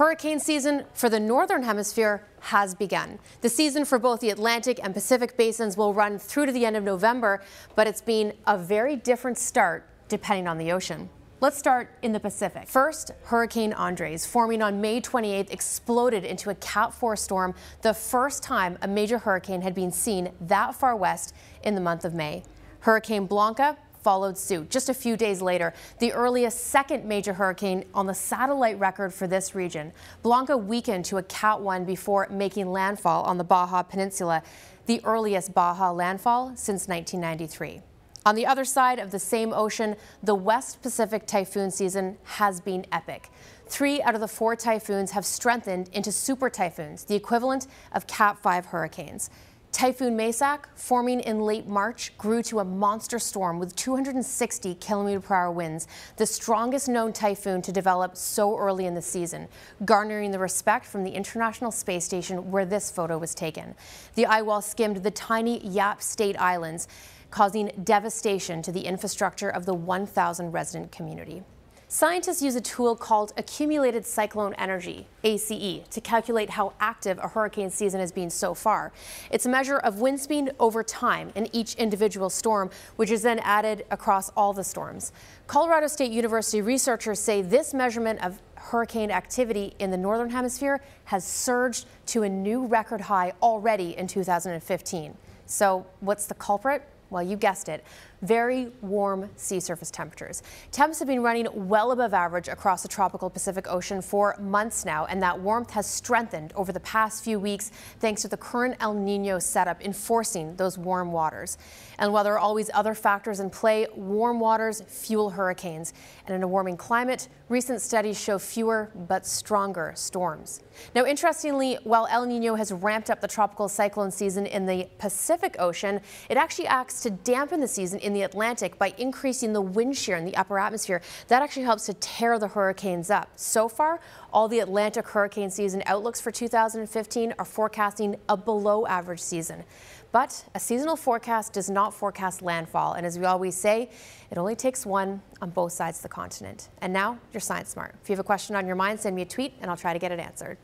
Hurricane season for the Northern Hemisphere has begun. The season for both the Atlantic and Pacific basins will run through to the end of November, but it's been a very different start depending on the ocean. Let's start in the Pacific. First, Hurricane Andres, forming on May 28th, exploded into a Cat 4 storm, the first time a major hurricane had been seen that far west in the month of May. Hurricane Blanca followed suit just a few days later, the earliest second major hurricane on the satellite record for this region. Blanca weakened to a Cat 1 before making landfall on the Baja Peninsula, the earliest Baja landfall since 1993. On the other side of the same ocean, the West Pacific typhoon season has been epic. 3 out of the 4 typhoons have strengthened into super typhoons, the equivalent of Cat 5 hurricanes. Typhoon Maysak, forming in late March, grew to a monster storm with 260 km/h winds, the strongest known typhoon to develop so early in the season, garnering the respect from the International Space Station where this photo was taken. The eye wall skimmed the tiny Yap State Islands, causing devastation to the infrastructure of the 1,000 resident community. Scientists use a tool called Accumulated Cyclone Energy, ACE, to calculate how active a hurricane season has been so far. It's a measure of wind speed over time in each individual storm, which is then added across all the storms. Colorado State University researchers say this measurement of hurricane activity in the Northern Hemisphere has surged to a new record high already in 2015. So what's the culprit? Well, you guessed it, very warm sea surface temperatures. Temps have been running well above average across the tropical Pacific Ocean for months now, and that warmth has strengthened over the past few weeks thanks to the current El Nino setup enforcing those warm waters. And while there are always other factors in play, warm waters fuel hurricanes. And in a warming climate, recent studies show fewer but stronger storms. Now, interestingly, while El Nino has ramped up the tropical cyclone season in the Pacific Ocean, it actually acts to dampen the season in the Atlantic by increasing the wind shear in the upper atmosphere. That actually helps to tear the hurricanes up. So far, all the Atlantic hurricane season outlooks for 2015 are forecasting a below average season. But a seasonal forecast does not forecast landfall. And as we always say, it only takes one on both sides of the continent. And now you're Science Smart. If you have a question on your mind, send me a tweet and I'll try to get it answered.